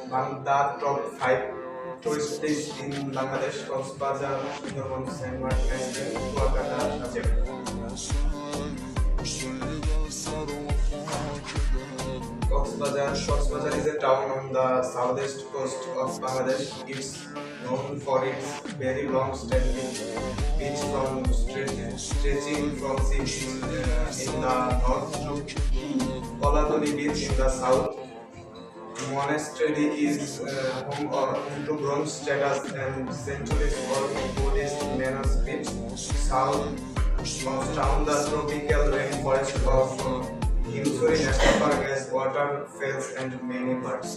the top 5 tourist places in Bangladesh: Coxbazar, Sundarban, Saint Martin Island, Kuakata, Sajek. Coxbazar is a town on the southeast coast of Bangladesh. It's known for its very long standing beach stretching from sea beach in the north to Kolatoli beach in the south. Monastery is home to bronze statues and centuries old Buddhist manuscripts. South of town, the tropical rainforest of Hinsuri National Park has waterfalls and many birds.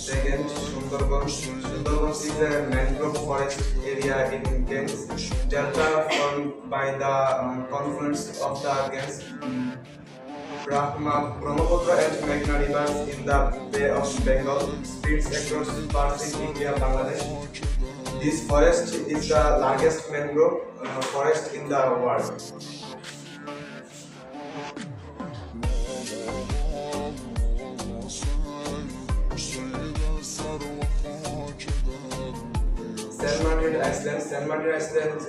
Second, Sundarban. Sundarban is a mangrove forest area in Ganges Delta formed by the confluence of the Ganges, Brahmaputra and Meghna rivers in the Bay of Bengal, spreads across parts in India, Bangladesh. This forest is the largest mangrove forest in the world. Saint Martin Island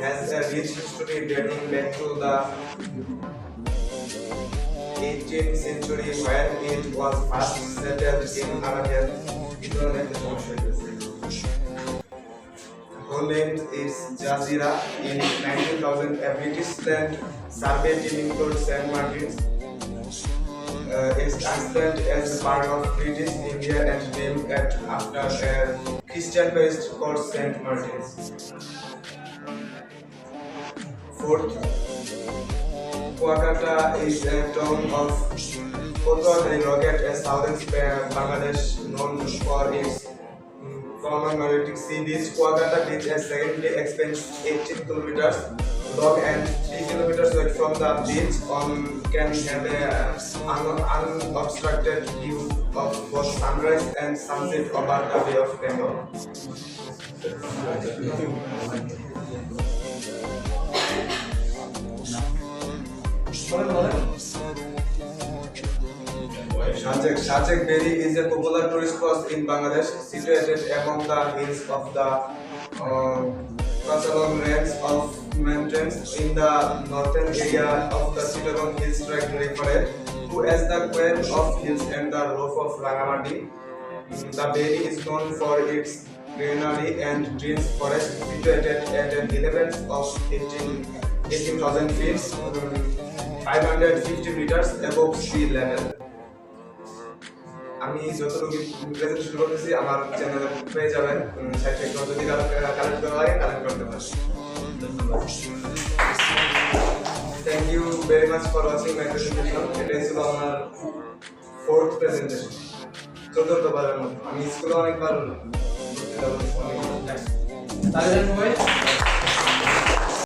has a rich history dating back to the 18th century, where it was first settled in Arabian. Whole name is Jazeera. In 19,000, a British land survey team included Saint Martin's. Its island as a part of British India and named after a Christian priest called Saint Martin's. Fourth, Kuakata is a town of Kotwal Rocket, a southern Bangladesh known for its commemorative sea beach. Kuakata beach has secondly expands 18 kilometers long and 3 kilometers away from the beach can have an unobstructed view of both sunrise and sunset over the Bay of Bengal. Sajek Berry is a popular tourist spot in Bangladesh, situated among the hills of the Kasalong range of mountains in the northern area of the Chittagong Hills Tract, referred to as the Queen of Hills and the Roof of Rangamati. The berry is known for its greenery and dense forest, situated at an elevation of 18,000 feet, 550 meters above sea level. আমি যতটুকু presentation করতেছি আমার চ্যানেলে পেয়ে যাবেন, সাইটে যদি collect করা লাগে কালেক্ট করতে পারেন। ধন্যবাদ। Thank you very much for watching my presentation. এটাই ছিল আমার ফোর্থ প্রেজেন্টেশন, চতুর্থবারের মতো। আমি স্কুলে অনেকবার বক্তৃতা করেছি।